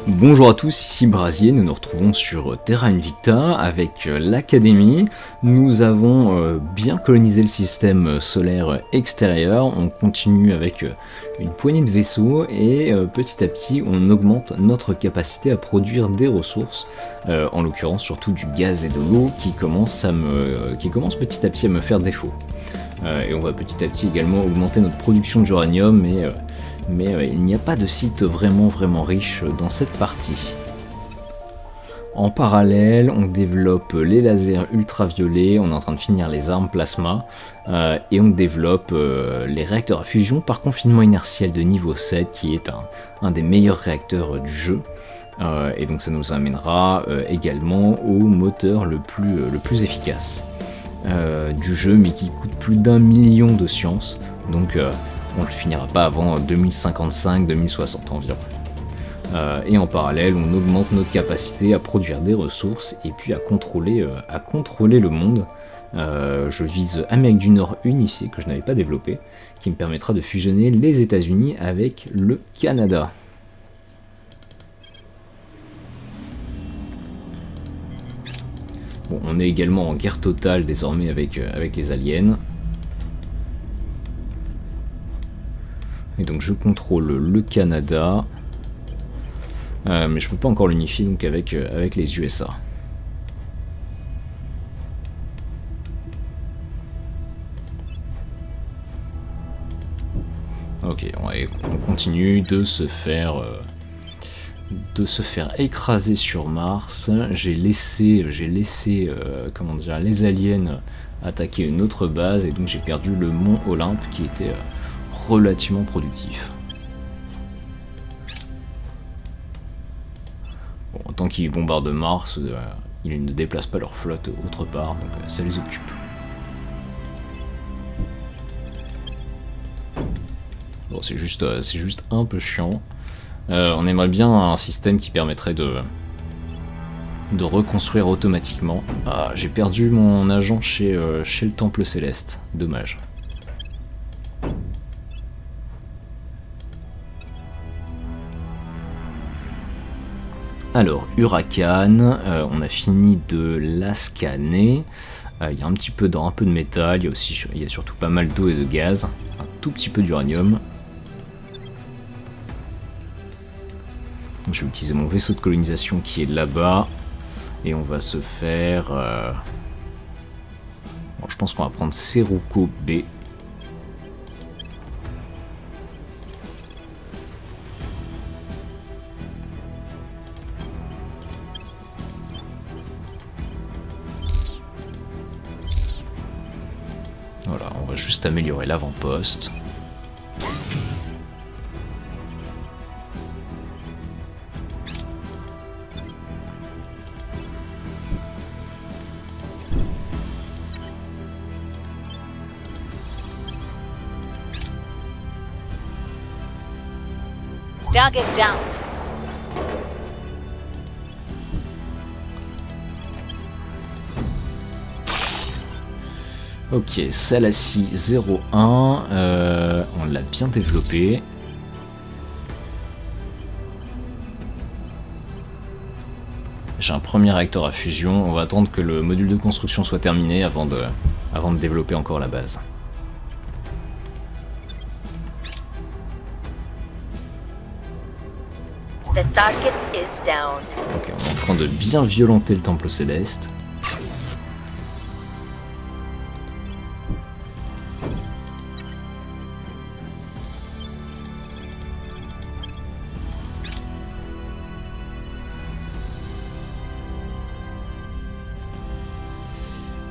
Bonjour à tous, ici Brasier, nous nous retrouvons sur Terra Invicta avec l'Académie. Nous avons bien colonisé le système solaire extérieur, on continue avec une poignée de vaisseaux et petit à petit on augmente notre capacité à produire des ressources, en l'occurrence surtout du gaz et de l'eau qui commence petit à petit à me faire défaut. Et on va petit à petit également augmenter notre production d'uranium, mais il n'y a pas de site vraiment riche dans cette partie. En parallèle, on développe les lasers ultraviolets, on est en train de finir les armes plasma, et on développe les réacteurs à fusion par confinement inertiel de niveau 7, qui est un des meilleurs réacteurs du jeu. Et donc ça nous amènera également au moteur le plus efficace du jeu, mais qui coûte plus d'1 million de science, donc on le finira pas avant 2055-2060 environ. Et en parallèle, on augmente notre capacité à produire des ressources et puis à contrôler le monde. Je vise Amérique du Nord unifiée, que je n'avais pas développé, qui me permettra de fusionner les États-Unis avec le Canada. Bon, on est également en guerre totale désormais avec les aliens. Et donc je contrôle le Canada, mais je peux pas encore l'unifier donc avec les USA. Ok, on continue de se faire écraser sur Mars. J'ai laissé les aliens attaquer une autre base et donc j'ai perdu le mont Olympe qui était relativement productif. Bon, tant qu'ils bombardent Mars, ils ne déplacent pas leur flotte autre part, donc ça les occupe. Bon, c'est juste un peu chiant. On aimerait bien un système qui permettrait de reconstruire automatiquement. Ah, j'ai perdu mon agent chez le Temple Céleste, dommage. Alors, Huracan, on a fini de la scanner. Il y a un peu de métal, il y a surtout pas mal d'eau et de gaz, un tout petit peu d'uranium. Je vais utiliser mon vaisseau de colonisation qui est là-bas, et on va se faire... Bon, je pense qu'on va prendre Seruko B. Voilà, on va juste améliorer l'avant-poste. Target down. Ok, Salassi 01, on l'a bien développé. J'ai un premier réacteur à fusion, on va attendre que le module de construction soit terminé avant de développer encore la base. The target is down. Ok, on est en train de bien violenter le Temple Céleste.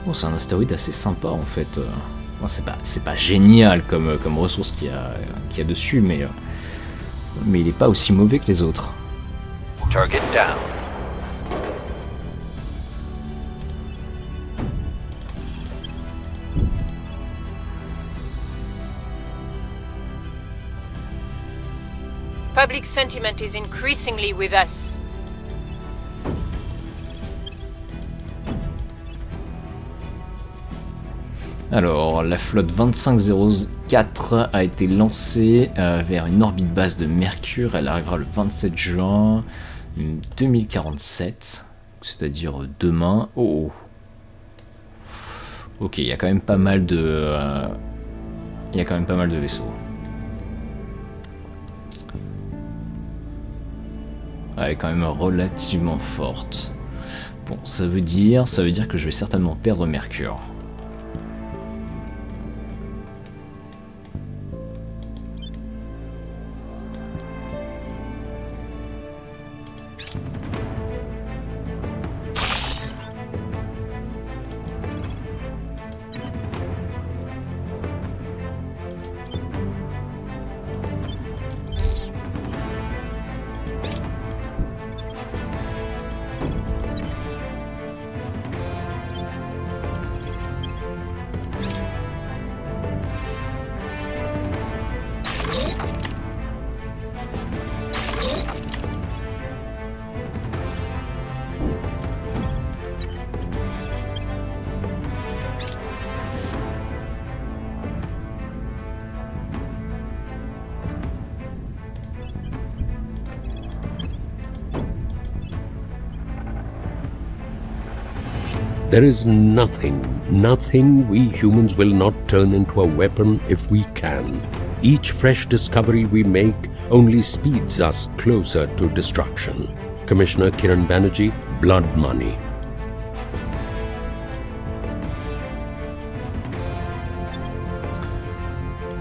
Oh, c'est un astéroïde assez sympa en fait. Bon, c'est pas génial comme ressource qu'il y a dessus, mais il n'est pas aussi mauvais que les autres. Target down. Public sentiment is increasingly with us. Alors, la flotte 2500 4 a été lancée vers une orbite basse de Mercure. Elle arrivera le 27 juin 2047, c'est-à-dire demain. Oh. Ok, il y a quand même pas mal de vaisseaux. Elle est quand même relativement forte. Bon, ça veut dire que je vais certainement perdre Mercure. There is nothing we humans will not turn into a weapon if we can. Each fresh discovery we make only speeds us closer to destruction. Commissioner Kiran Banerjee, Blood Money.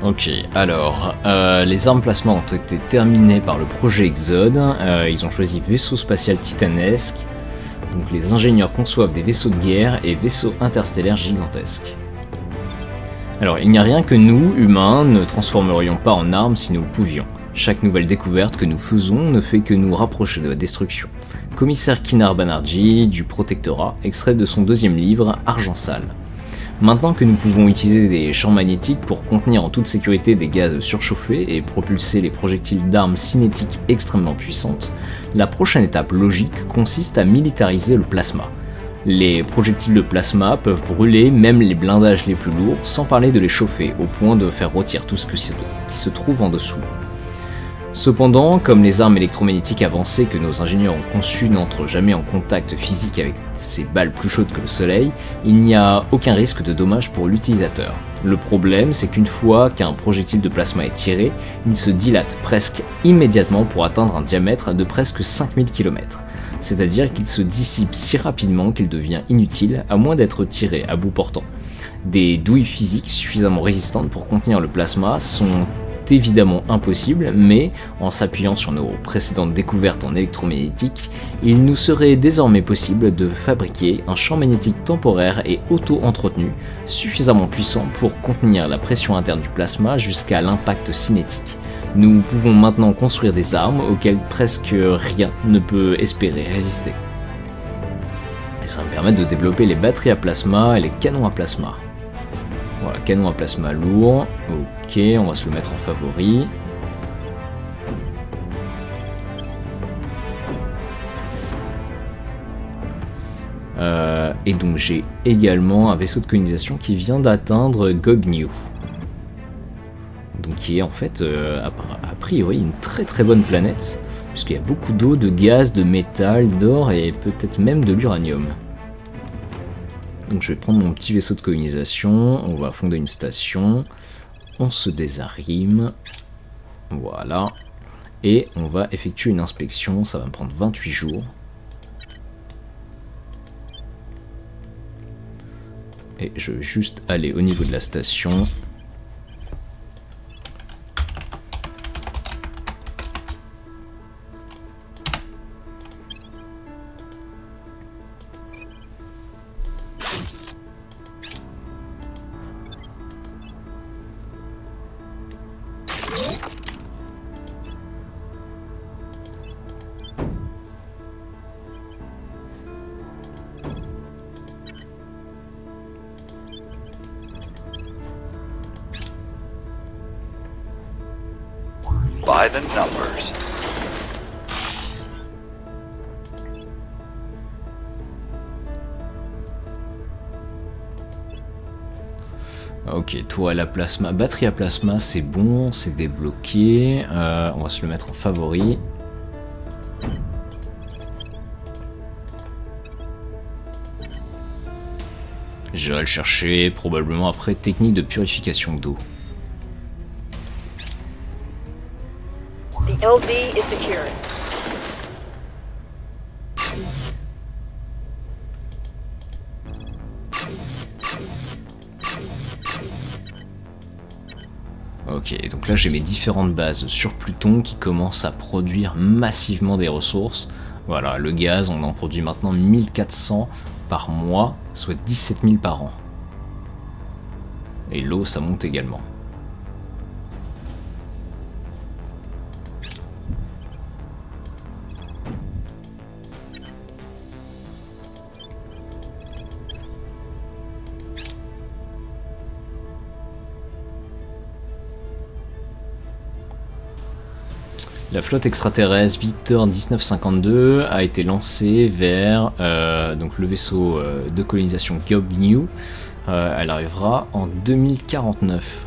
Ok, alors, les armes plasma ont été terminées par le projet Exode. Ils ont choisi vaisseau spatial titanesque. Donc les ingénieurs conçoivent des vaisseaux de guerre et vaisseaux interstellaires gigantesques. Alors il n'y a rien que nous, humains, ne transformerions pas en armes si nous le pouvions. Chaque nouvelle découverte que nous faisons ne fait que nous rapprocher de la destruction. Commissaire Kiran Banerjee du Protectorat, extrait de son 2e livre, Argent Sale. Maintenant que nous pouvons utiliser des champs magnétiques pour contenir en toute sécurité des gaz surchauffés et propulser les projectiles d'armes cinétiques extrêmement puissantes, la prochaine étape logique consiste à militariser le plasma. Les projectiles de plasma peuvent brûler même les blindages les plus lourds, sans parler de les chauffer, au point de faire rôtir tout ce qui se trouve en dessous. Cependant, comme les armes électromagnétiques avancées que nos ingénieurs ont conçues n'entrent jamais en contact physique avec ces balles plus chaudes que le soleil, il n'y a aucun risque de dommage pour l'utilisateur. Le problème, c'est qu'une fois qu'un projectile de plasma est tiré, il se dilate presque immédiatement pour atteindre un diamètre de presque 5000 km. C'est-à-dire qu'il se dissipe si rapidement qu'il devient inutile, à moins d'être tiré à bout portant. Des douilles physiques suffisamment résistantes pour contenir le plasma sont évidemment impossible, mais en s'appuyant sur nos précédentes découvertes en électromagnétique, il nous serait désormais possible de fabriquer un champ magnétique temporaire et auto-entretenu suffisamment puissant pour contenir la pression interne du plasma jusqu'à l'impact cinétique. Nous pouvons maintenant construire des armes auxquelles presque rien ne peut espérer résister. Et ça va me permettre de développer les batteries à plasma et les canons à plasma. Voilà, canon à plasma lourd. Ok, on va se le mettre en favori. Et donc j'ai également un vaisseau de colonisation qui vient d'atteindre Gognew. Donc qui est en fait a priori une très bonne planète, puisqu'il y a beaucoup d'eau, de gaz, de métal, d'or et peut-être même de l'uranium. Donc je vais prendre mon petit vaisseau de colonisation, on va fonder une station, on se désarime, voilà, et on va effectuer une inspection, ça va me prendre 28 jours. Et je vais juste aller au niveau de la station. By the numbers. Ok, tourelle à plasma, batterie à plasma, c'est bon, c'est débloqué. On va se le mettre en favori. J'irai le chercher probablement après technique de purification d'eau. The LZ is secured. Ok, donc là j'ai mes différentes bases sur Pluton qui commencent à produire massivement des ressources. Voilà, le gaz, on en produit maintenant 1400 par mois, soit 17 000 par an. Et l'eau, ça monte également. La flotte extraterrestre Victor 1952 a été lancée vers donc le vaisseau de colonisation Gob New. Elle arrivera en 2049.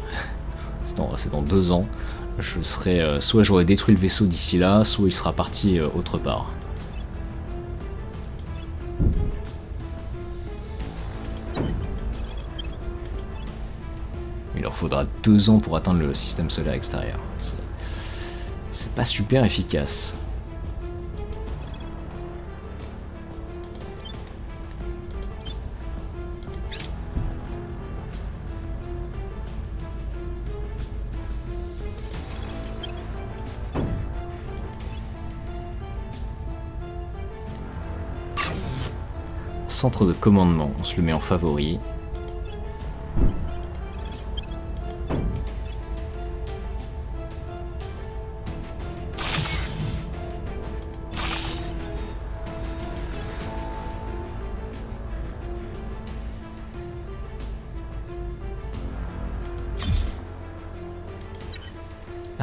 C'est dans 2 ans. Soit j'aurai détruit le vaisseau d'ici là, soit il sera parti autre part. Il leur faudra 2 ans pour atteindre le système solaire extérieur. C'est pas super efficace. Centre de commandement, on se le met en favori.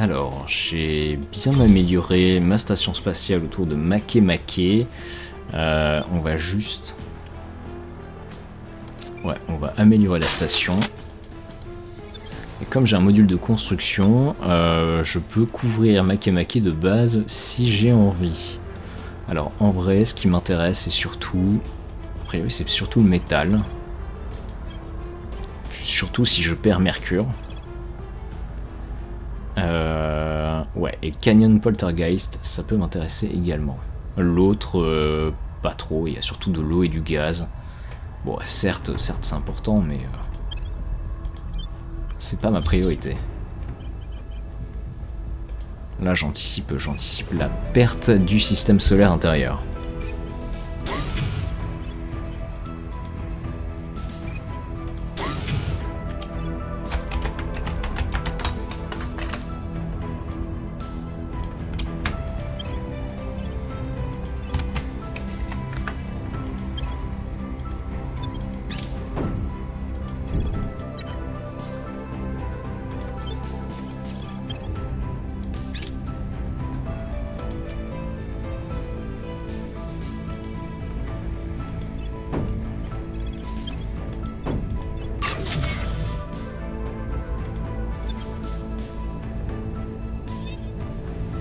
Alors, j'ai bien amélioré ma station spatiale autour de Makemake. On va juste... Ouais, on va améliorer la station. Et comme j'ai un module de construction, je peux couvrir Makemake de base si j'ai envie. Alors, en vrai, ce qui m'intéresse, c'est surtout... A priori, c'est surtout le métal. Surtout si je perds Mercure. Ouais, et Canyon Poltergeist, ça peut m'intéresser également. L'autre, pas trop, il y a surtout de l'eau et du gaz. Bon, certes c'est important, mais c'est pas ma priorité. Là, j'anticipe la perte du système solaire intérieur.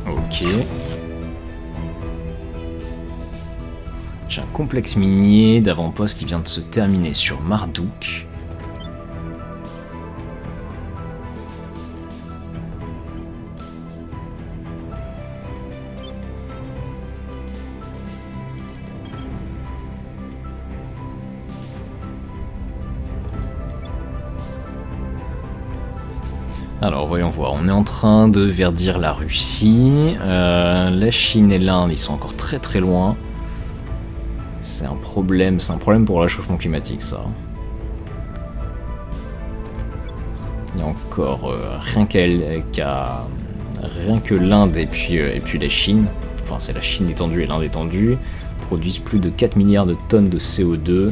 Ok. J'ai un complexe minier d'avant-poste qui vient de se terminer sur Marduk. Alors voyons voir, on est en train de verdir la Russie, la Chine et l'Inde ils sont encore très très loin. C'est un problème pour le réchauffement climatique ça. Il y a encore rien que l'Inde et puis la Chine, enfin c'est la Chine étendue et l'Inde étendue, produisent plus de 4 milliards de tonnes de CO2.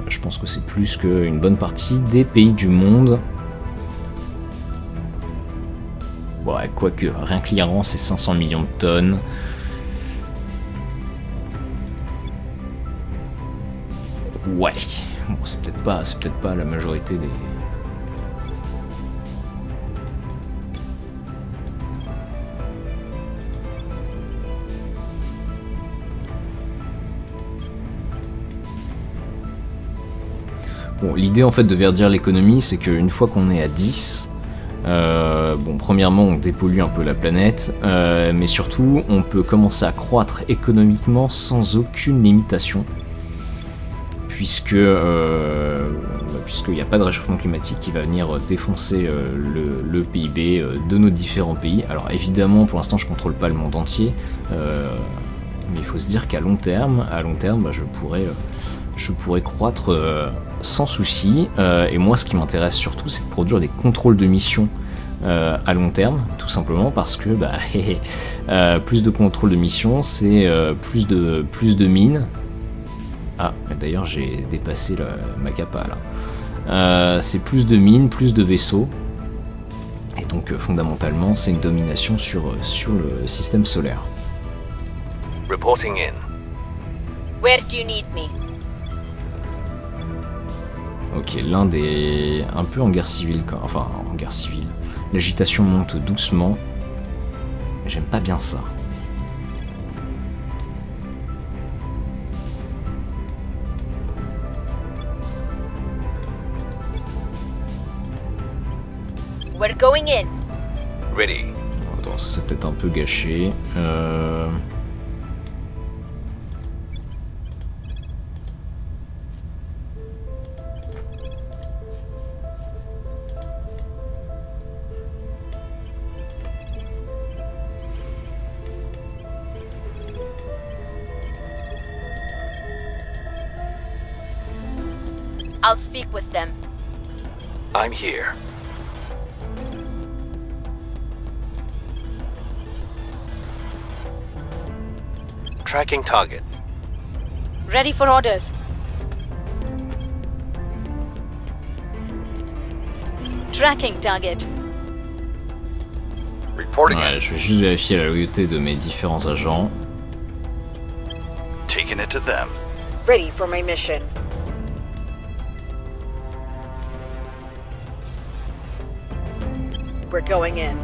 Je pense que c'est plus qu'une bonne partie des pays du monde. Ouais, quoique, rien que l'Iran, c'est 500 millions de tonnes. Ouais, bon, c'est peut-être pas la majorité Bon, l'idée en fait de verdir l'économie, c'est qu'une fois qu'on est à 10, bon, premièrement, on dépollue un peu la planète, mais surtout, on peut commencer à croître économiquement sans aucune limitation, puisqu'il n'y a pas de réchauffement climatique qui va venir défoncer le PIB de nos différents pays. Alors évidemment, pour l'instant, je contrôle pas le monde entier, mais il faut se dire qu'à long terme, bah, je pourrais croître sans souci. Et moi, ce qui m'intéresse surtout, c'est de produire des contrôles de mission à long terme, tout simplement parce que bah, plus de contrôles de mission, c'est plus de mines. Ah, d'ailleurs, j'ai dépassé ma capa là. C'est plus de mines, plus de vaisseaux. Et donc, fondamentalement, c'est une domination sur le système solaire. Reporting in. Where do you need me? Ok, l'Inde est un peu en guerre civile, enfin en guerre civile. L'agitation monte doucement. J'aime pas bien ça. We're going in. Ready. Attends, c'est peut-être un peu gâché. I'll speak with them. I'm here. Tracking target. Ready for orders. Tracking target. Reporting in. Ouais, je vais juste vérifier la loyauté de mes différents agents. Taking it to them. Ready for my mission. We're going in.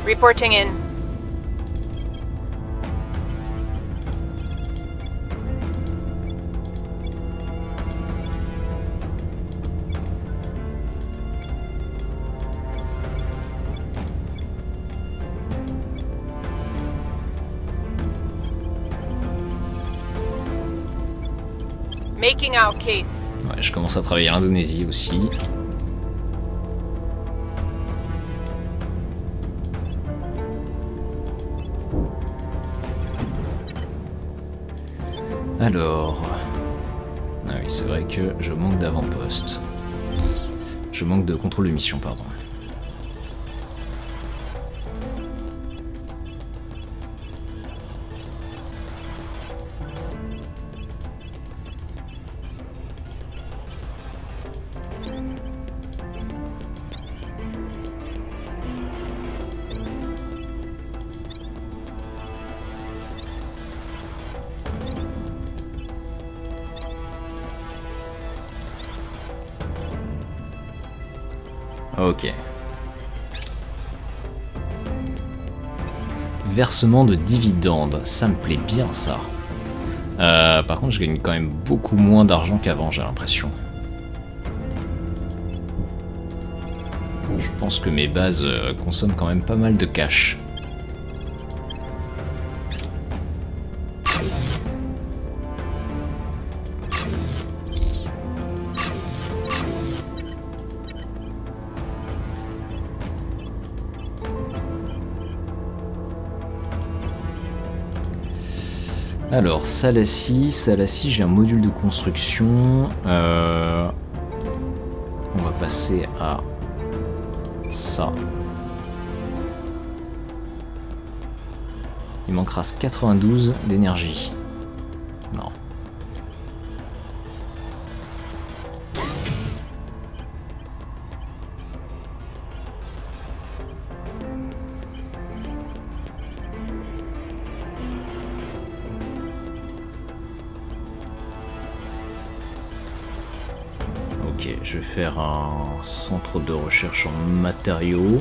Reporting in. Making our case. Ouais, je commence à travailler en Indonésie aussi. Alors... Ah oui, c'est vrai que je manque d'avant-poste. Je manque de contrôle de mission, pardon. Ok. Versement de dividendes, ça me plaît bien ça. Par contre, je gagne quand même beaucoup moins d'argent qu'avant, j'ai l'impression. Je pense que mes bases consomment quand même pas mal de cash. Alors, Salassi, j'ai un module de construction. On va passer à ça. Il manquera 92 d'énergie. Non. Ok, je vais faire un centre de recherche en matériaux.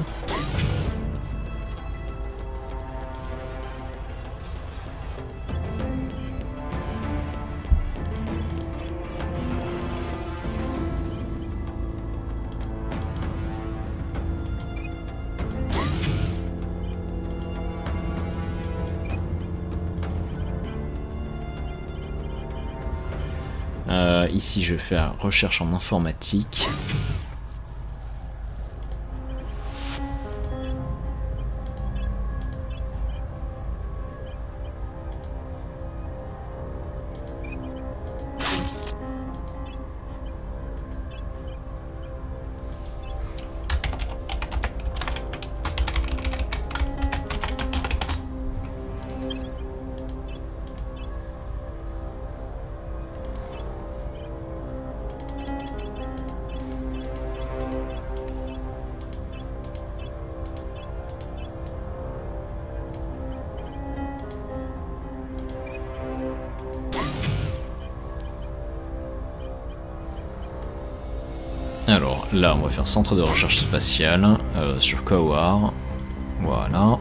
Ici, je vais faire recherche en informatique. Alors là, on va faire centre de recherche spatiale sur Kawar. Voilà.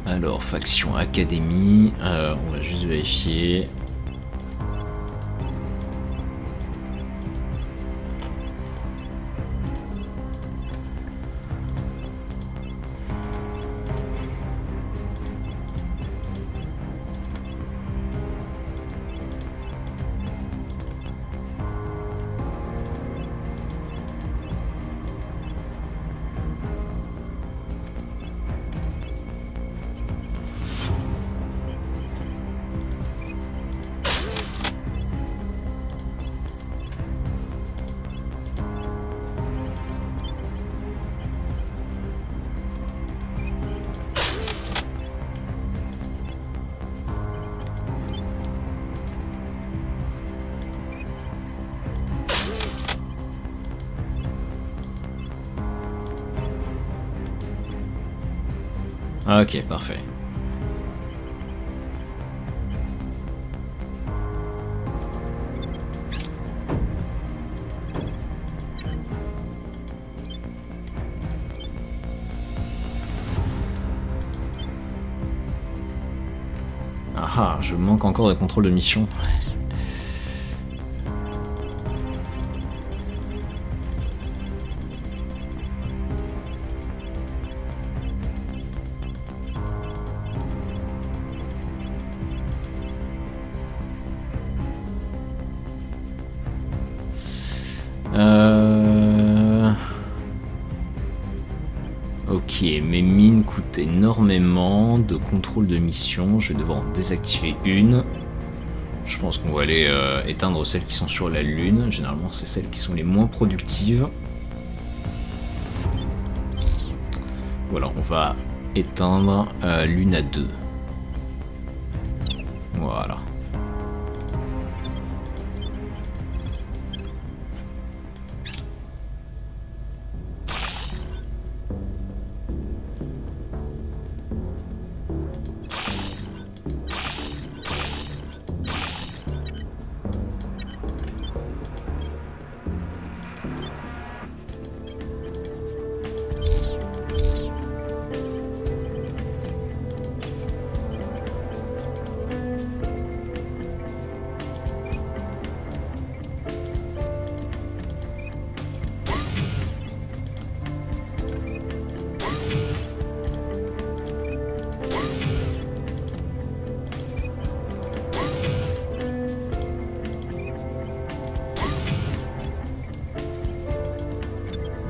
Alors, faction Académie, on va juste vérifier. Ok, parfait. Ah, je manque encore de contrôle de mission. Ok, mes mines coûtent énormément de contrôle de mission. Je vais devoir en désactiver une. Je pense qu'on va aller éteindre celles qui sont sur la Lune. Généralement, c'est celles qui sont les moins productives. Voilà, on va éteindre Lune à 2. Voilà.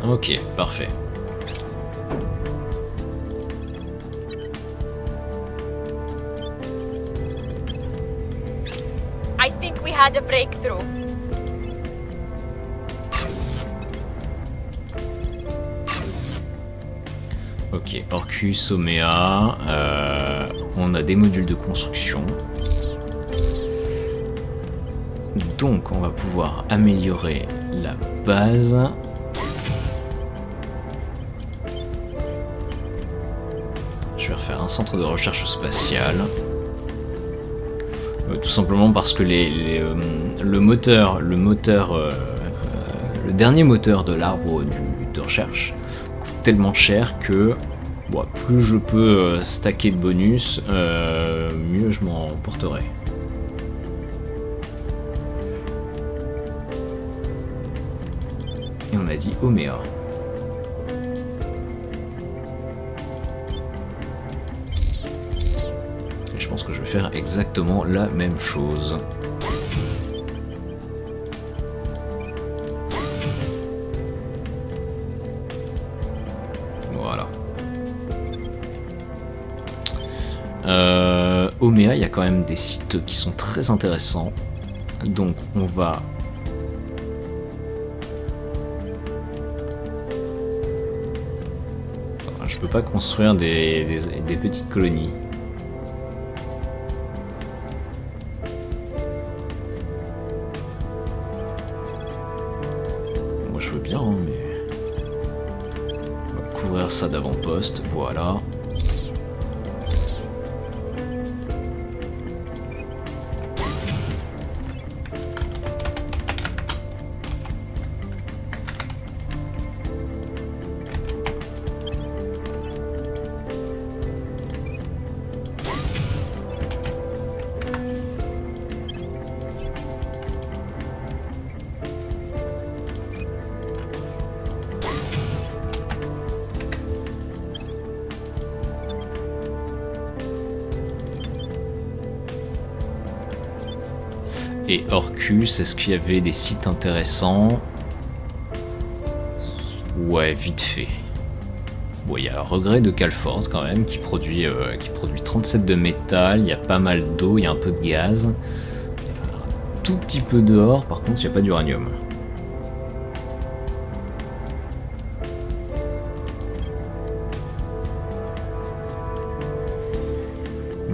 Ok, parfait. I think we had a breakthrough. Ok, Orcus, Omea, on a des modules de construction. Donc on va pouvoir améliorer la base. Je vais refaire un centre de recherche spatiale. Tout simplement parce que le dernier moteur de l'arbre de recherche coûte tellement cher que bon, plus je peux stacker de bonus, mieux je m'en porterai. Et on a dit Omea. Et je pense que je vais faire exactement la même chose. Voilà. Omea, il y a quand même des sites qui sont très intéressants. Donc on va... Je peux pas construire des petites colonies. Moi je veux bien, hein, mais... On va couvrir ça d'avant-poste, voilà. Et Orcus, est-ce qu'il y avait des sites intéressants? Ouais, vite fait. Bon, il y a Regret de Calford quand même, qui produit 37 de métal, il y a pas mal d'eau, il y a un peu de gaz. Il y a un tout petit peu d'or, par contre il n'y a pas d'uranium.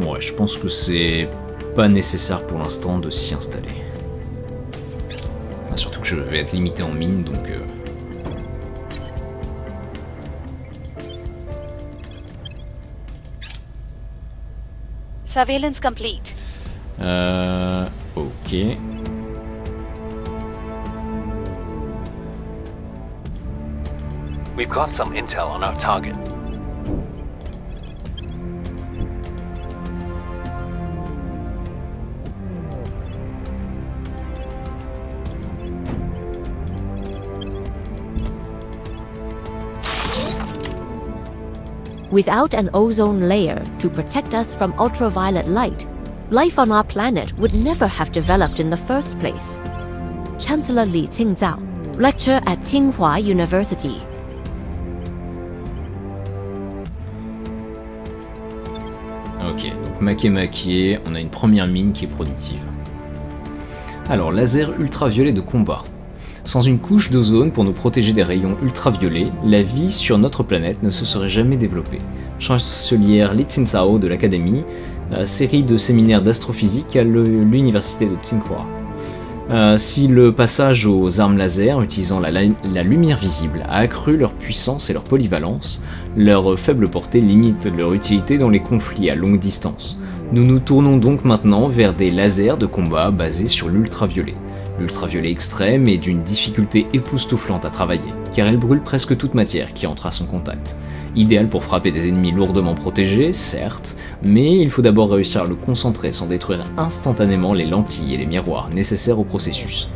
Ouais, je pense que c'est pas nécessaire pour l'instant de s'y installer. Enfin, surtout que je vais être limité en mine, donc... Surveillance complete. Ok. We've got some intel on our target. Without an ozone layer to protect us from ultraviolet light, life on our planet would never have developed in the first place. Chancellor Li Qingzao, lecturer at Tsinghua University. Ok, donc maquet, on a une première mine qui est productive. Alors, laser ultraviolet de combat. Sans une couche d'ozone pour nous protéger des rayons ultraviolets, la vie sur notre planète ne se serait jamais développée. Chancelière Li Qingzao de l'Académie, série de séminaires d'astrophysique à l'université de Tsinghua. Si le passage aux armes laser utilisant la lumière visible a accru leur puissance et leur polyvalence, leur faible portée limite leur utilité dans les conflits à longue distance. Nous nous tournons donc maintenant vers des lasers de combat basés sur l'ultraviolet. L'ultraviolet extrême est d'une difficulté époustouflante à travailler, car elle brûle presque toute matière qui entre à son contact. Idéal pour frapper des ennemis lourdement protégés, certes, mais il faut d'abord réussir à le concentrer sans détruire instantanément les lentilles et les miroirs nécessaires au processus.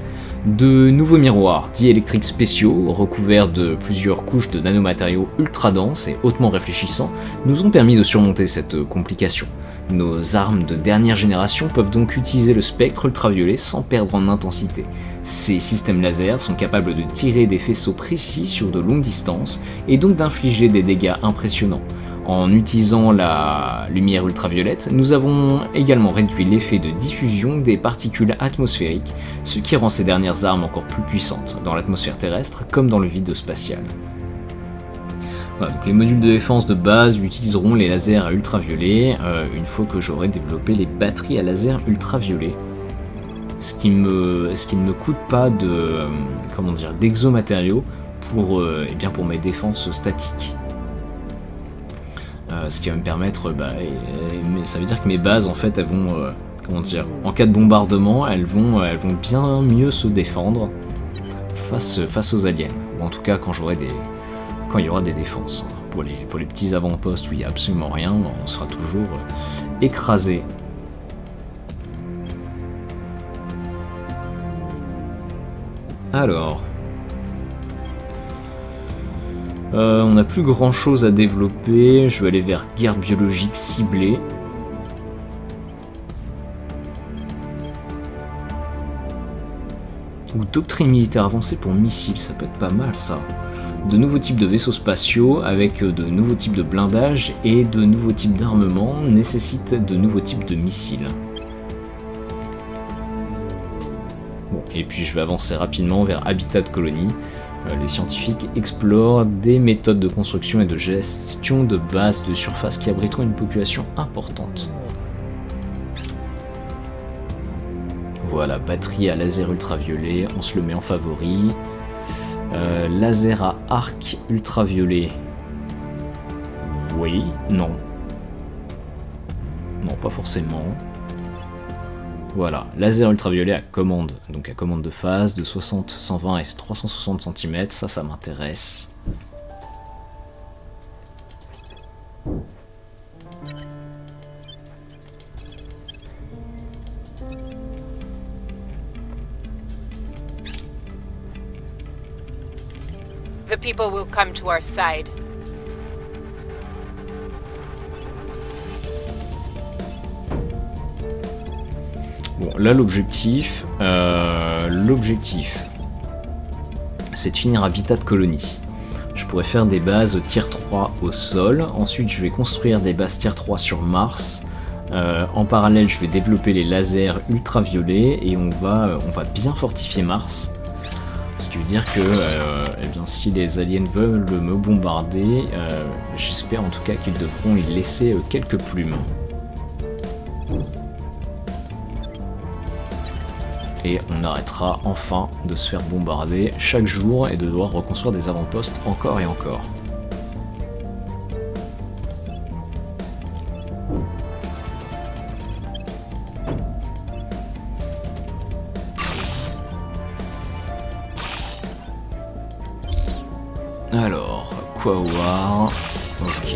De nouveaux miroirs diélectriques spéciaux, recouverts de plusieurs couches de nanomatériaux ultra denses et hautement réfléchissants, nous ont permis de surmonter cette complication. Nos armes de dernière génération peuvent donc utiliser le spectre ultraviolet sans perdre en intensité. Ces systèmes laser sont capables de tirer des faisceaux précis sur de longues distances et donc d'infliger des dégâts impressionnants. En utilisant la lumière ultraviolette, nous avons également réduit l'effet de diffusion des particules atmosphériques, ce qui rend ces dernières armes encore plus puissantes dans l'atmosphère terrestre comme dans le vide spatial. Voilà, donc les modules de défense de base utiliseront les lasers à ultraviolet une fois que j'aurai développé les batteries à laser ultraviolet. Ce qui ne me coûte pas de d'exomatériaux pour mes défenses statiques. Ce qui va me permettre, ça veut dire que mes bases en fait elles vont, en cas de bombardement, elles vont bien mieux se défendre face aux aliens. Ou en tout cas quand il y aura des défenses. Pour les petits avant-postes où il n'y a absolument rien, on sera toujours écrasé. Alors, on n'a plus grand chose à développer, je vais aller vers guerre biologique ciblée. Ou doctrine militaire avancée pour missiles, ça peut être pas mal ça. De nouveaux types de vaisseaux spatiaux avec de nouveaux types de blindage et de nouveaux types d'armement nécessitent de nouveaux types de missiles. Bon, et puis je vais avancer rapidement vers habitat de colonie. Les scientifiques explorent des méthodes de construction et de gestion de bases de surface qui abriteront une population importante. Voilà, batterie à laser ultraviolet, on se le met en favori. Laser à arc ultraviolet. Oui, non. Non, pas forcément. Voilà, laser ultraviolet à commande, donc à commande de phase, de 60, 120 et 360 cm, ça m'intéresse. The people will come to our side. Bon, là l'objectif, c'est de finir habitat de colonie. Je pourrais faire des bases tier 3 au sol, ensuite je vais construire des bases tier 3 sur Mars. En parallèle, je vais développer les lasers ultraviolets et on va bien fortifier Mars. Ce qui veut dire que si les aliens veulent me bombarder, j'espère en tout cas qu'ils devront y laisser quelques plumes. Et on arrêtera enfin de se faire bombarder chaque jour et de devoir reconstruire des avant-postes encore et encore. Alors, quoi voir? Ok.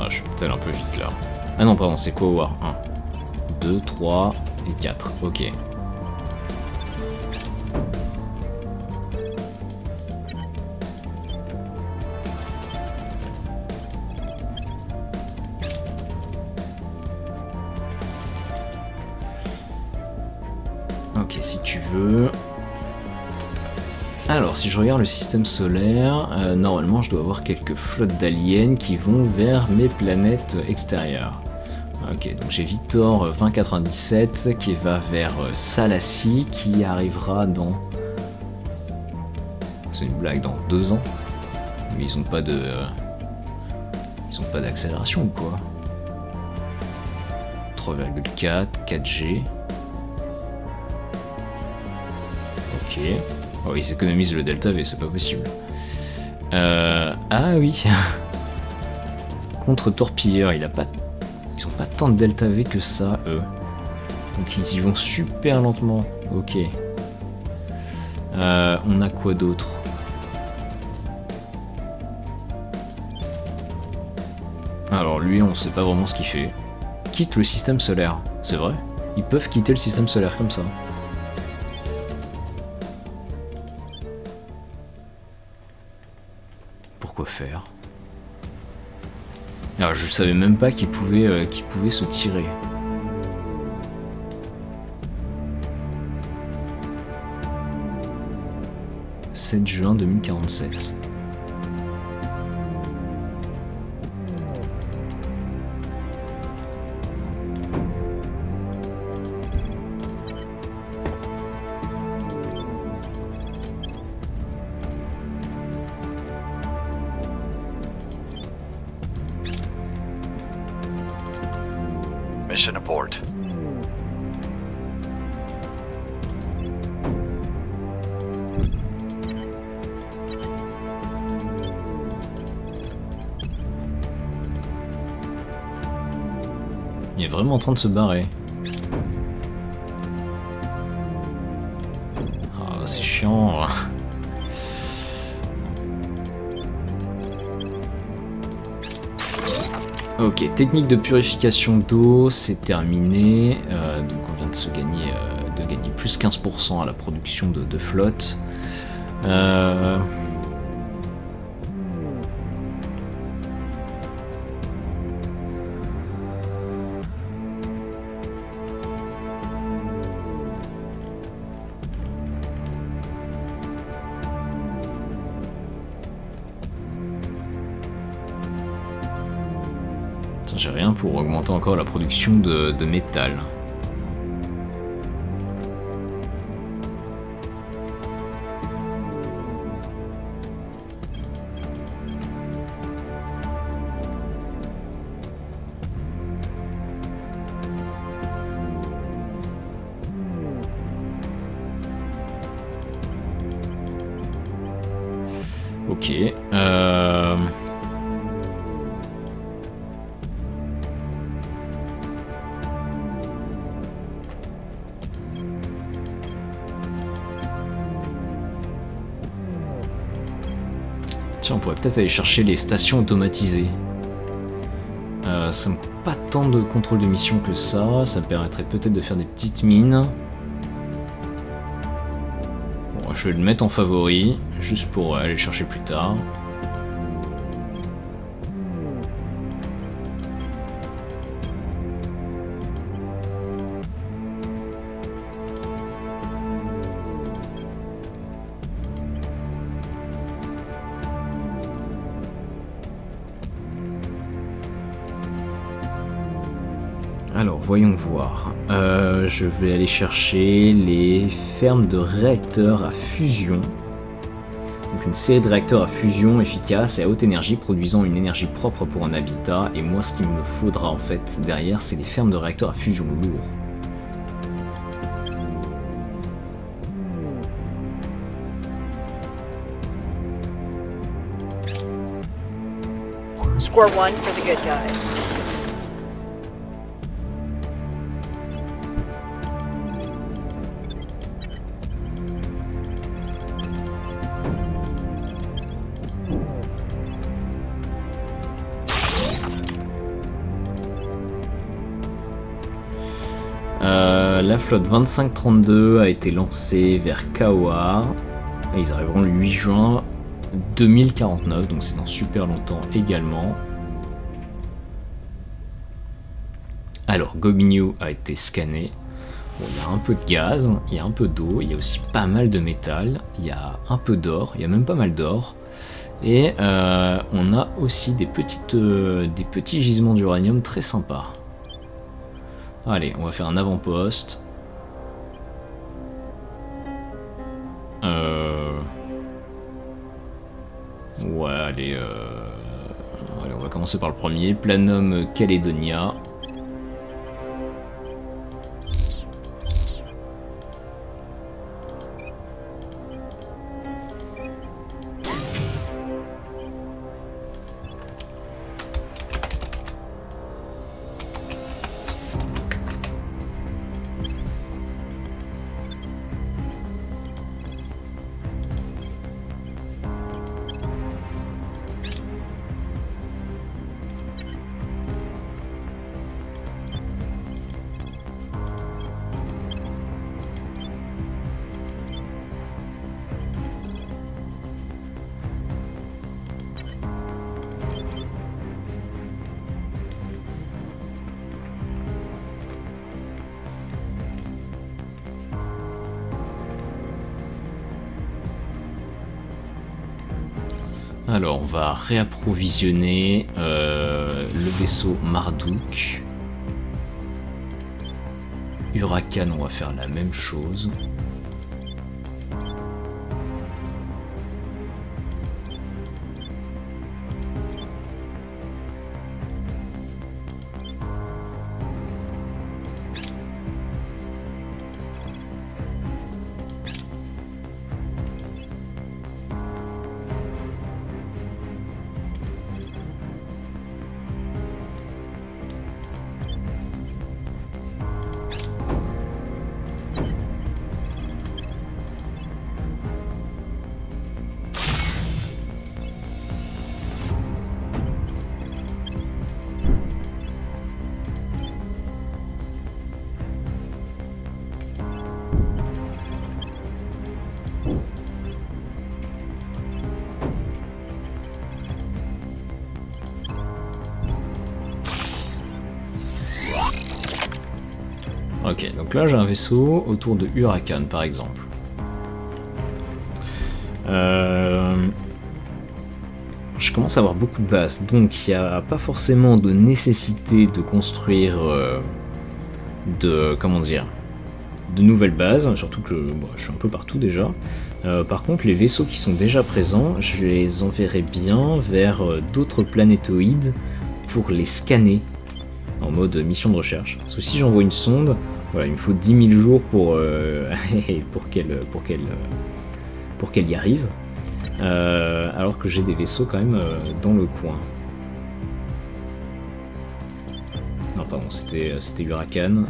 Je suis peut-être un peu vite là. Ah non, pardon, c'est quoi War 1, 2, 3 et 4. Ok. Ok, si tu veux. Alors, si je regarde le système solaire, normalement je dois avoir quelques flottes d'aliens qui vont vers mes planètes extérieures. Ok, donc j'ai Victor 2097 qui va vers Salassi, qui arrivera dans... C'est une blague, dans 2 ans. Mais ils ont pas de... Ils ont pas d'accélération ou quoi? 3,4, 4G. Ok. Oh, ils économisent le delta V, c'est pas possible. Ah oui. Contre-torpilleur, ils ont pas tant de delta V que ça, eux. Donc ils y vont super lentement. Ok. On a quoi d'autre? Alors lui, on sait pas vraiment ce qu'il fait. Quitte le système solaire, c'est vrai? Ils peuvent quitter le système solaire comme ça. Pourquoi faire? Alors je savais même pas qu'ils pouvaient se tirer. « 7 juin 2047. » Mission abort. Il est vraiment en train de se barrer. Ah, c'est chiant. Ok, technique de purification d'eau, c'est terminé. Donc on vient de gagner plus 15% à la production de flotte. J'ai rien pour augmenter encore la production de métal. Ok. Tiens, on pourrait peut-être aller chercher les stations automatisées. Ça me coûte pas tant de contrôle de mission que ça. Ça me permettrait peut-être de faire des petites mines. Bon, je vais le mettre en favori, juste pour aller le chercher plus tard. Alors, voyons voir. Je vais aller chercher les fermes de réacteurs à fusion. Donc une série de réacteurs à fusion efficaces et à haute énergie, produisant une énergie propre pour un habitat. Et moi, ce qu'il me faudra en fait derrière, c'est les fermes de réacteurs à fusion lourds. Score one for the good guys. La flotte 2532 a été lancée vers Kawa. Ils arriveront le 8 juin 2049, donc c'est dans super longtemps également. Alors, Gobinyu a été scanné. Bon, il y a un peu de gaz, il y a un peu d'eau, il y a aussi pas mal de métal, il y a un peu d'or, il y a même pas mal d'or. Et on a aussi des petits gisements d'uranium très sympas. Allez, on va faire un avant-poste. Ouais, allez, on va commencer par le premier. Planum Caledonia. Alors, on va réapprovisionner le vaisseau Marduk. Huracan, on va faire la même chose. Ok, donc là j'ai un vaisseau autour de Huracan par exemple. Je commence à avoir beaucoup de bases, donc il n'y a pas forcément de nécessité de construire de nouvelles bases, surtout que je suis un peu partout déjà. Par contre, les vaisseaux qui sont déjà présents, je les enverrai bien vers d'autres planétoïdes pour les scanner en mode mission de recherche. Parce que si j'envoie une sonde, voilà, il me faut 10 000 jours pour qu'elle y arrive. Alors que j'ai des vaisseaux quand même dans le coin. Non, pardon, c'était Huracan.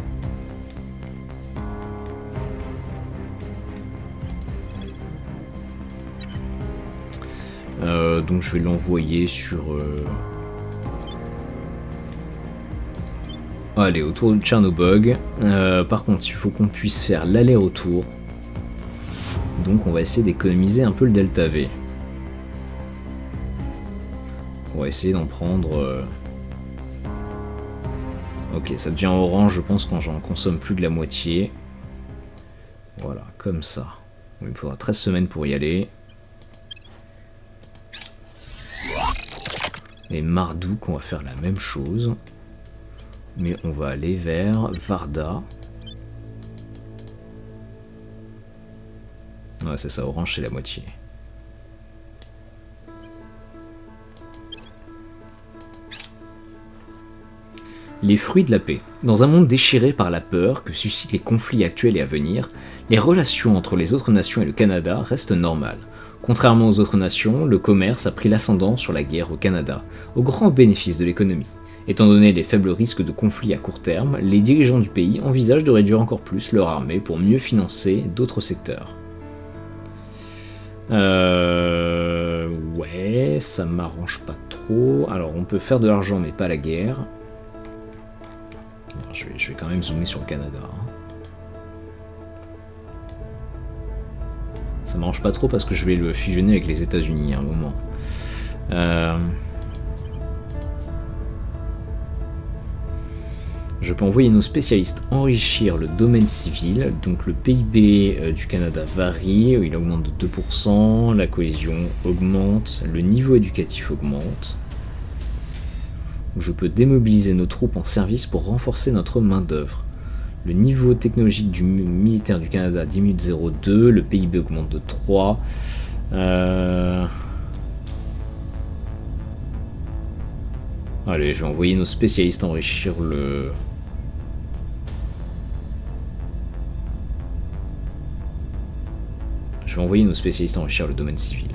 Donc je vais l'envoyer sur... Allez, autour de Tchernobog. Par contre, il faut qu'on puisse faire l'aller-retour. Donc on va essayer d'économiser un peu le delta V. On va essayer d'en prendre... Ok, ça devient orange, je pense, quand j'en consomme plus de la moitié. Voilà, comme ça. Il me faudra 13 semaines pour y aller. Et Marduk, on va faire la même chose. Mais on va aller vers Varda. Ouais, c'est ça, orange, c'est la moitié. Les fruits de la paix. Dans un monde déchiré par la peur que suscitent les conflits actuels et à venir, les relations entre les autres nations et le Canada restent normales. Contrairement aux autres nations, le commerce a pris l'ascendant sur la guerre au Canada, au grand bénéfice de l'économie. Étant donné les faibles risques de conflits à court terme, les dirigeants du pays envisagent de réduire encore plus leur armée pour mieux financer d'autres secteurs. Ouais, ça m'arrange pas trop. Alors on peut faire de l'argent mais pas la guerre. Bon, je vais quand même zoomer sur le Canada. Ça m'arrange pas trop parce que je vais le fusionner avec les États-Unis à un moment. Je peux envoyer nos spécialistes enrichir le domaine civil, donc le PIB du Canada varie, il augmente de 2%, la cohésion augmente, le niveau éducatif augmente. Je peux démobiliser nos troupes en service pour renforcer notre main-d'œuvre. Le niveau technologique du militaire du Canada diminue de 0,2, le PIB augmente de 3. Allez, je vais envoyer nos spécialistes enrichir le... Je vais envoyer nos spécialistes enrichir le domaine civil.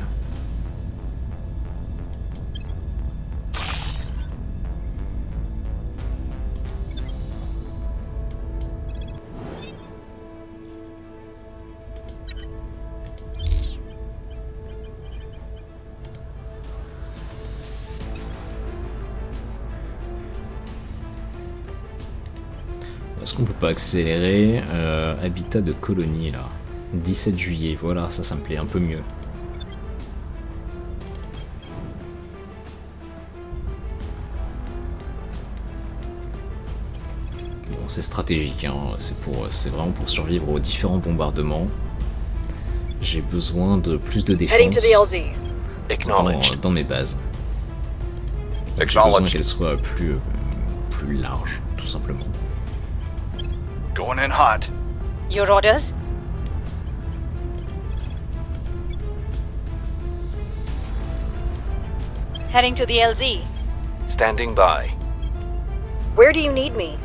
Est-ce qu'on peut pas accélérer habitat de colonie là 17 juillet, voilà, ça me plaît un peu mieux. Bon, c'est stratégique, hein. C'est vraiment pour survivre aux différents bombardements. J'ai besoin de plus de défense. Acknowledged. dans mes bases. J'ai besoin Acknowledged. qu'elle soit plus large, tout simplement. Going in hot. Your orders? Heading to the LZ. Standing by. Where do you need me?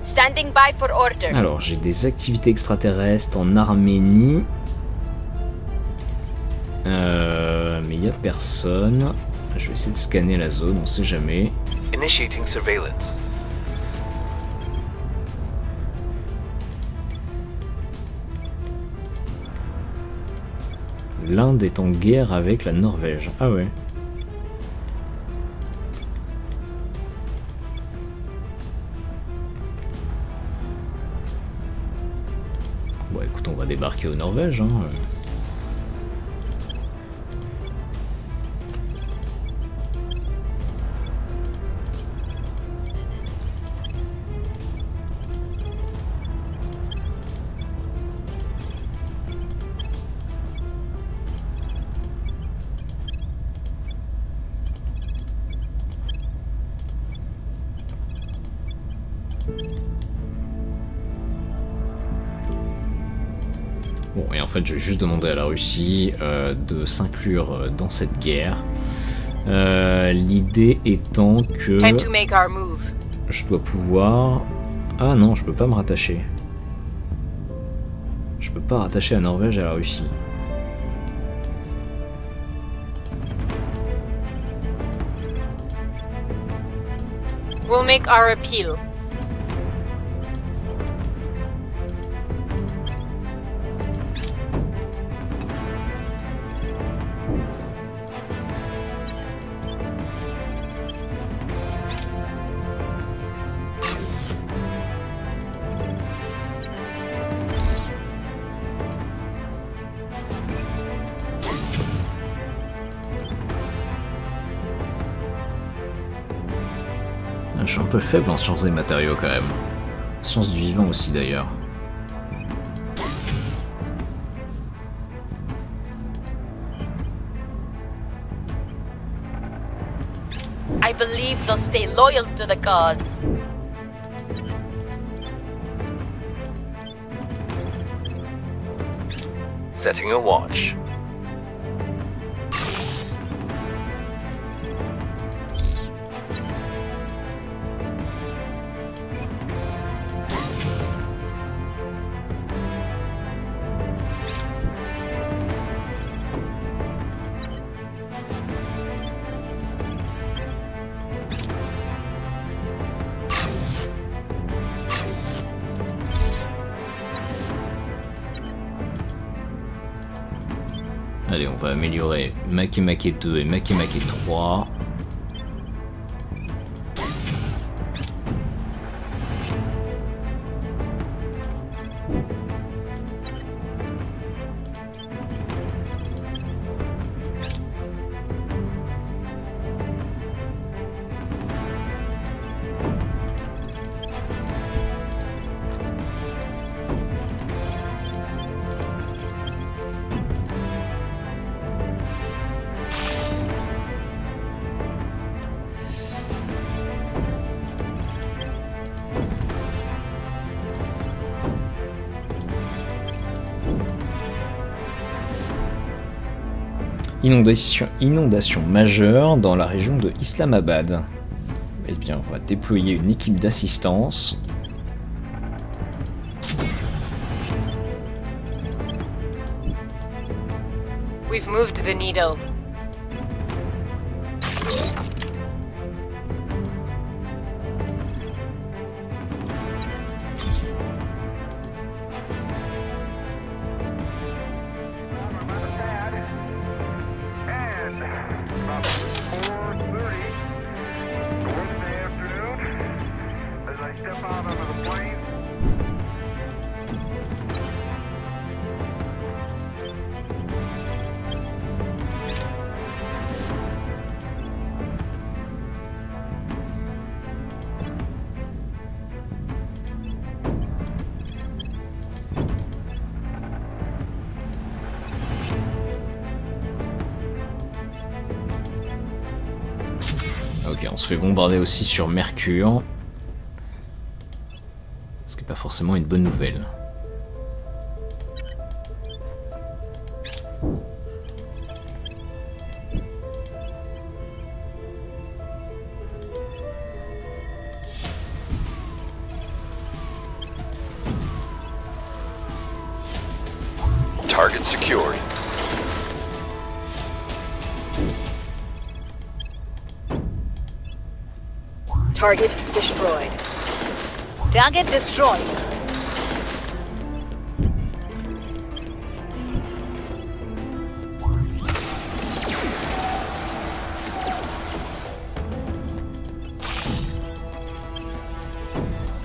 Standing by for orders. Alors, j'ai des activités extraterrestres en Arménie. Mais il y a personne. Je vais essayer de scanner la zone, on sait jamais. Initiating surveillance. L'Inde est en guerre avec la Norvège. Ah ouais. Bon, écoute, on va débarquer au Norvège, hein. Bon, et en fait, je vais juste demander à la Russie de s'inclure dans cette guerre. L'idée étant que Time to make our move. je dois pouvoir... Ah non, je peux pas me rattacher. Je peux pas rattacher la Norvège à la Russie. We'll make our appeal. Je suis un peu faible en sciences des matériaux quand même. Sciences du vivant aussi d'ailleurs. I believe they'll stay loyal to the cause. Setting a watch. Allez, on va améliorer Makemake 2 et Makemake 3. Inondation majeure dans la région de Islamabad. Eh bien, on va déployer une équipe d'assistance. We've moved the needle. Ok, on se fait bombarder aussi sur Mercure. Ce qui n'est pas forcément une bonne nouvelle. Target secured. Target destroyed. Target destroyed.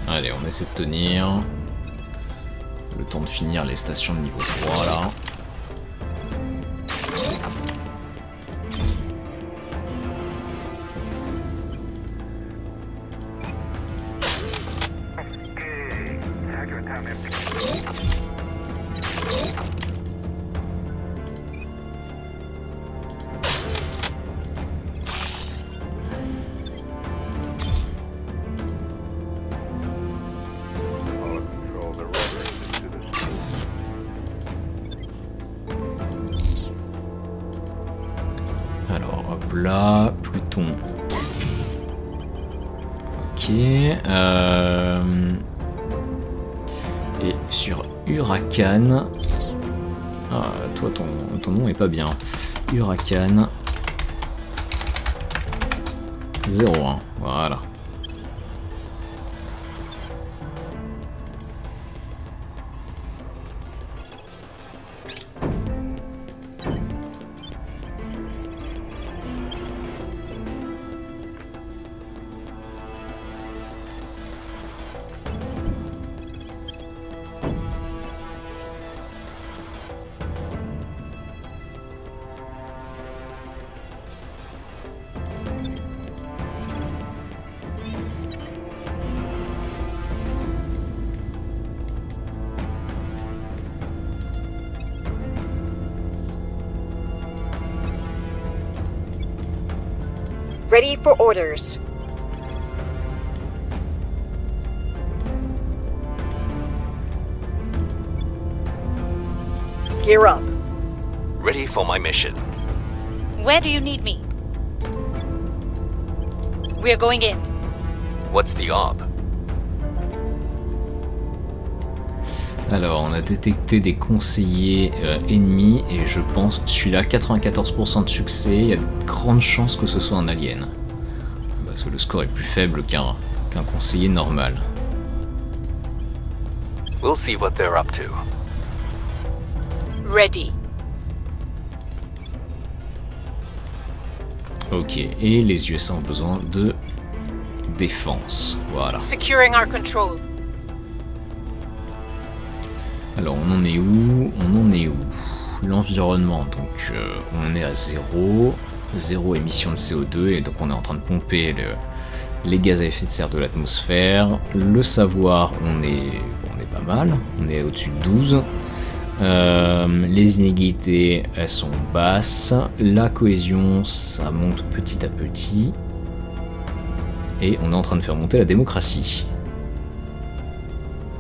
Allez, on essaie de tenir. Le temps de finir les stations de niveau 3 là. Alors hop là, Pluton. Ok. Et sur Huracan. Ah, toi ton nom est pas bien. Huracan. 01, voilà. Ready for orders. Gear up. Ready for my mission. Where do you need me? We're going in. What's the op? Alors, on a détecté des conseillers ennemis et je pense, celui-là, 94% de succès, il y a de grandes chances que ce soit un alien. Parce que le score est plus faible qu'un conseiller normal. We'll see what they're up to. Ready. Ok, et les USA ont besoin de défense. Voilà. Securing our control. Alors, on en est où? L'environnement, donc on est à 0. 0 émission de CO2, et donc on est en train de pomper les gaz à effet de serre de l'atmosphère. Le savoir, on est pas mal. On est au-dessus de 12. Les inégalités, elles sont basses. La cohésion, ça monte petit à petit. Et on est en train de faire monter la démocratie.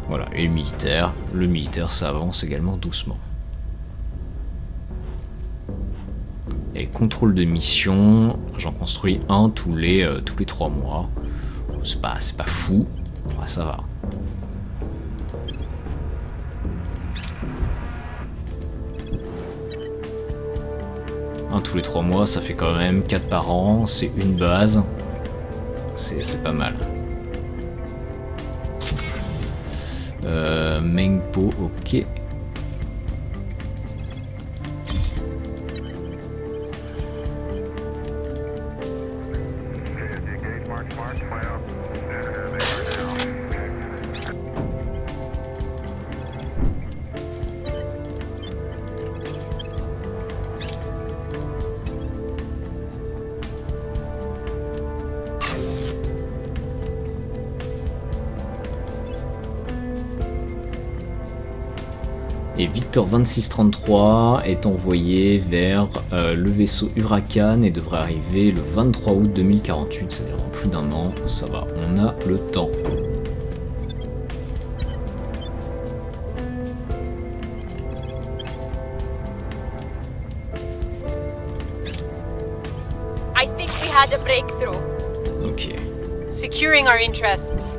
Voilà, et le militaire, ça avance également doucement. Et contrôle de mission, j'en construis un tous les 3 mois. C'est pas fou, ouais, ça va. Un tous les 3 mois, ça fait quand même 4 par an, c'est une base. C'est pas mal. Mengpo, ok. Et Victor 2633 est envoyé vers le vaisseau Huracan et devrait arriver le 23 août 2048, c'est-à-dire dans plus d'un an. Ça va, on a le temps. I think we had a breakthrough. Ok. Securing our interests.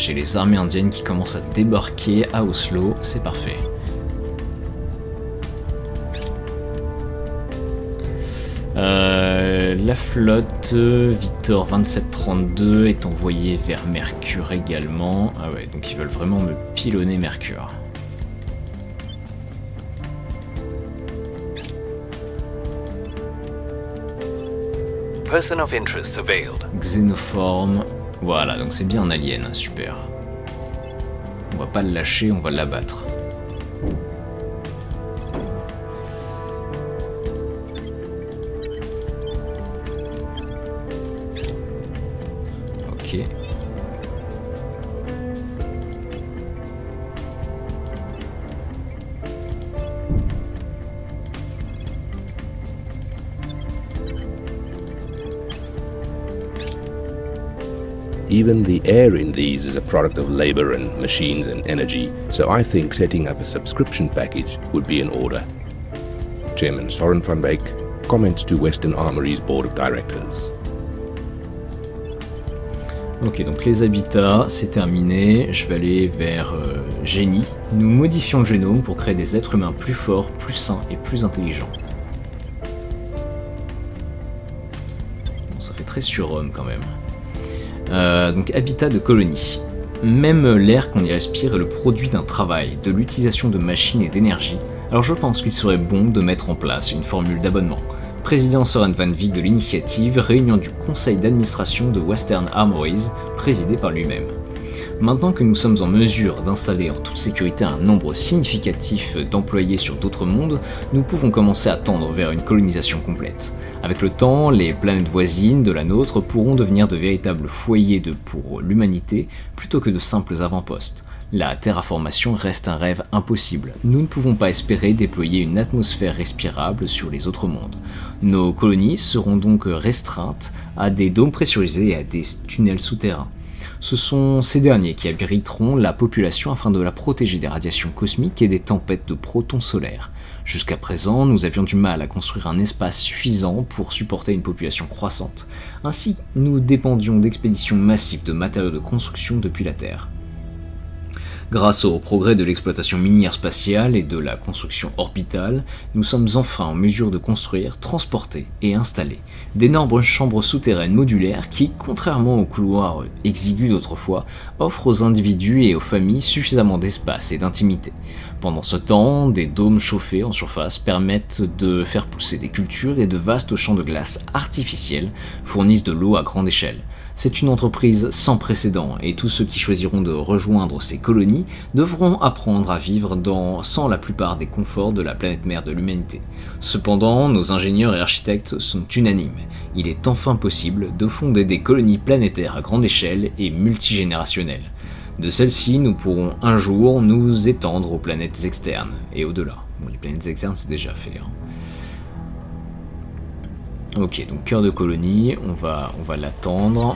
J'ai les armées indiennes qui commencent à débarquer à Oslo, c'est parfait. La flotte Victor 2732 est envoyée vers Mercure également. Ah ouais, donc ils veulent vraiment me pilonner Mercure. Person of interest surveilled. Xénoforme. Voilà, donc c'est bien un alien, super. On va pas le lâcher, on va l'abattre. Ok. Even the air in these is a product of labor and machines and energy, so I think setting up a subscription package would be in order. Chairman Soren van Beek comments to Western Armory's Board of Directors. Ok, donc les habitats, c'est terminé. Je vais aller vers Génie. Nous modifions le génome pour créer des êtres humains plus forts, plus sains et plus intelligents. Bon, ça fait très surhomme quand même. Donc habitat de colonie. Même l'air qu'on y respire est le produit d'un travail, de l'utilisation de machines et d'énergie, alors je pense qu'il serait bon de mettre en place une formule d'abonnement. Président Soren van Beek de l'initiative, réunion du conseil d'administration de Western Armories, présidé par lui-même. Maintenant que nous sommes en mesure d'installer en toute sécurité un nombre significatif d'employés sur d'autres mondes, nous pouvons commencer à tendre vers une colonisation complète. Avec le temps, les planètes voisines de la nôtre pourront devenir de véritables foyers pour l'humanité plutôt que de simples avant-postes. La terraformation reste un rêve impossible. Nous ne pouvons pas espérer déployer une atmosphère respirable sur les autres mondes. Nos colonies seront donc restreintes à des dômes pressurisés et à des tunnels souterrains. Ce sont ces derniers qui abriteront la population afin de la protéger des radiations cosmiques et des tempêtes de protons solaires. Jusqu'à présent, nous avions du mal à construire un espace suffisant pour supporter une population croissante. Ainsi, nous dépendions d'expéditions massives de matériaux de construction depuis la Terre. Grâce au progrès de l'exploitation minière spatiale et de la construction orbitale, nous sommes enfin en mesure de construire, transporter et installer d'énormes chambres souterraines modulaires qui, contrairement aux couloirs exigus d'autrefois, offrent aux individus et aux familles suffisamment d'espace et d'intimité. Pendant ce temps, des dômes chauffés en surface permettent de faire pousser des cultures et de vastes champs de glace artificiels fournissent de l'eau à grande échelle. C'est une entreprise sans précédent et tous ceux qui choisiront de rejoindre ces colonies devront apprendre à vivre sans la plupart des conforts de la planète mère de l'humanité. Cependant, nos ingénieurs et architectes sont unanimes. Il est enfin possible de fonder des colonies planétaires à grande échelle et multigénérationnelles. De celles-ci, nous pourrons un jour nous étendre aux planètes externes et au-delà. Bon, les planètes externes, c'est déjà fait. Ok, donc cœur de colonie, on va l'attendre.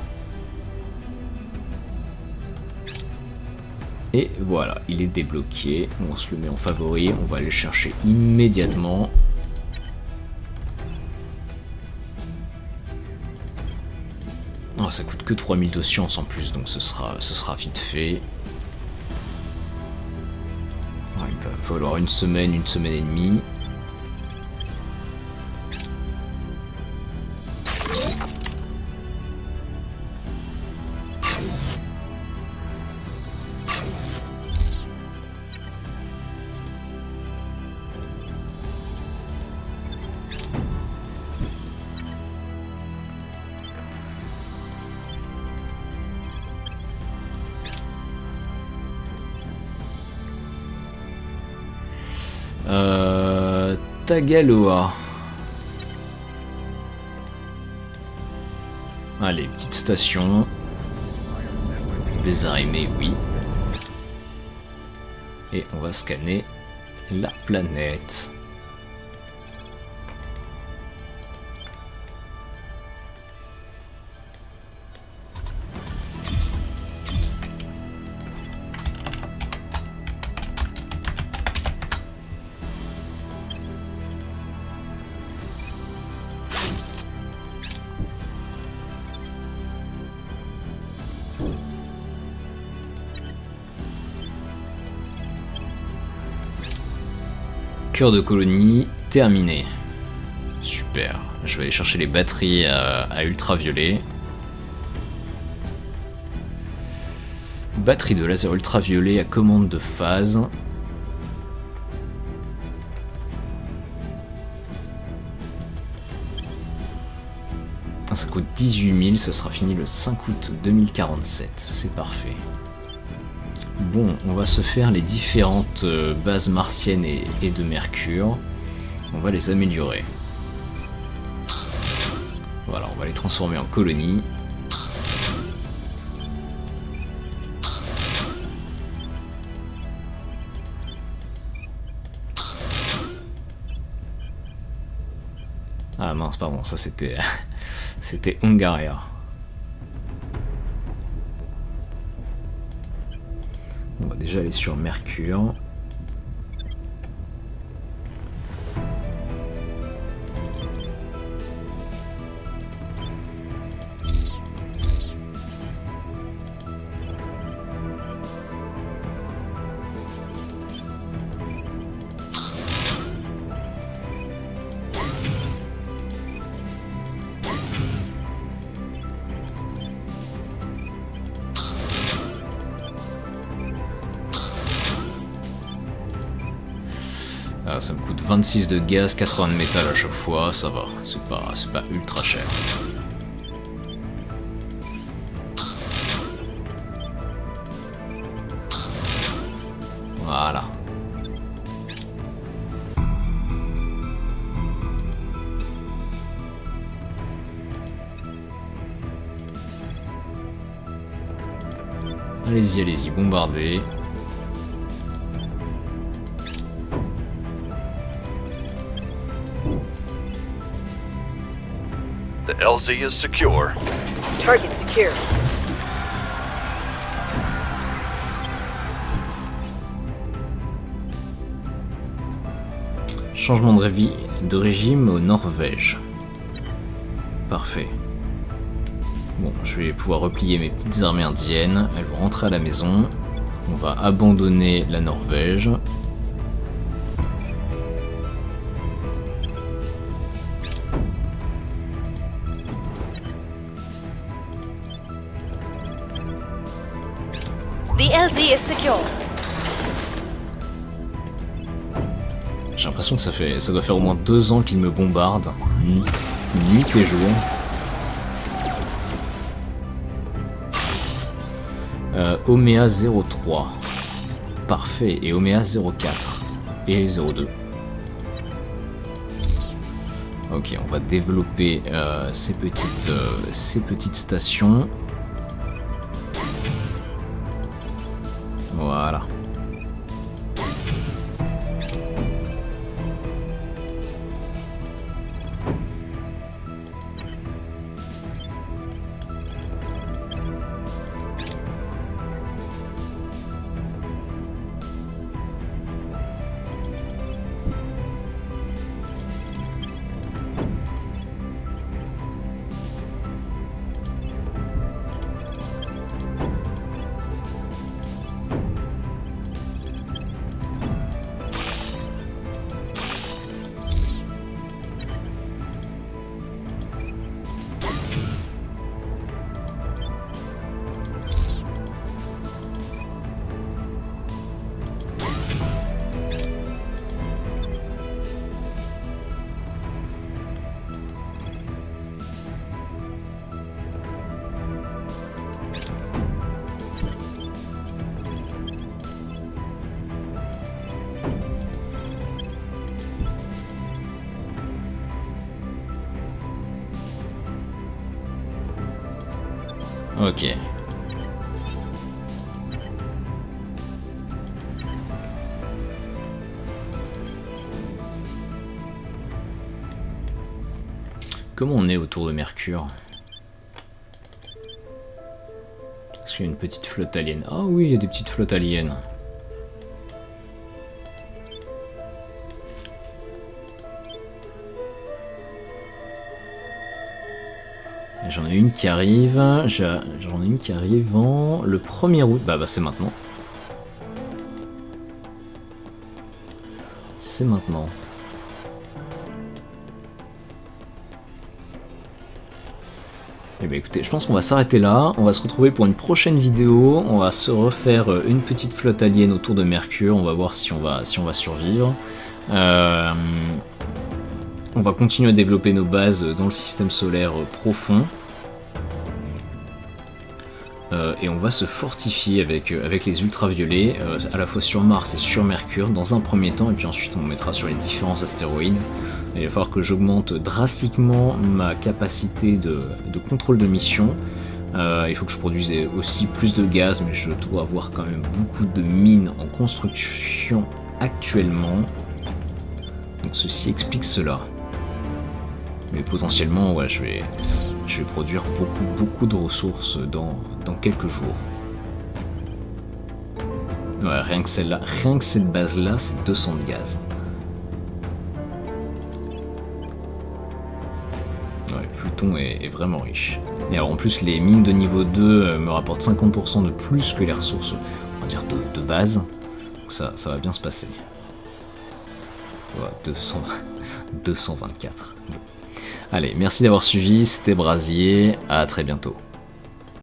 Et voilà, il est débloqué. On se le met en favori, on va aller le chercher immédiatement. Oh, ça coûte que 3000 de science en plus, donc ce sera vite fait. Oh, il va falloir une semaine et demie. Tagaloa. Allez, petite station. Désarrimée, oui. Et on va scanner la planète. Cœur de colonie terminé. Super. Je vais aller chercher les batteries à ultraviolet. Batterie de laser ultraviolet à commande de phase. Ça coûte 18 000, ce sera fini le 5 août 2047. C'est parfait. Bon, on va se faire les différentes bases martiennes et de Mercure. On va les améliorer. Voilà, on va les transformer en colonies. Ah mince, pardon, ça c'était c'était Hungaria. On va déjà aller sur Mercure. Ah, ça me coûte 26 de gaz, 80 de métal à chaque fois, ça va, c'est pas ultra cher. Voilà. Allez-y, allez-y, bombardez. The LZ is secure. Target secure. Changement de régime au Norvège. Parfait. Bon, je vais pouvoir replier mes petites armées indiennes. Elles vont rentrer à la maison. On va abandonner la Norvège. The LZ is secure. J'ai l'impression que ça doit faire au moins 2 ans qu'ils me bombardent. Nuit et jour. Omea 03. Parfait. Et Omea 04. Et 02. Ok, on va développer ces petites stations. Voilà. Ok. Comment on est autour de Mercure? Est-ce qu'il y a une petite flotte alien? Ah oui, il y a des petites flottes aliens. J'en ai une qui arrive, j'en ai une qui arrive en le 1er août, bah c'est maintenant. C'est maintenant. Eh bien écoutez, je pense qu'on va s'arrêter là, on va se retrouver pour une prochaine vidéo, on va se refaire une petite flotte alien autour de Mercure, on va voir si on va survivre. On va continuer à développer nos bases dans le système solaire profond. Et on va se fortifier avec les ultraviolets, à la fois sur Mars et sur Mercure dans un premier temps, et puis ensuite on mettra sur les différents astéroïdes. Et il va falloir que j'augmente drastiquement ma capacité de contrôle de mission. Il faut que je produise aussi plus de gaz, mais je dois avoir quand même beaucoup de mines en construction actuellement. Donc ceci explique cela. Mais potentiellement, ouais, je vais produire beaucoup de ressources dans quelques jours. Ouais, rien que celle-là, rien que cette base-là, c'est 200 de gaz. Ouais, Pluton est vraiment riche. Et alors en plus, les mines de niveau 2 me rapportent 50% de plus que les ressources, on va dire, de base. Donc ça va bien se passer. Ouais, 224. Bon. Allez, merci d'avoir suivi, c'était Brasier, à très bientôt.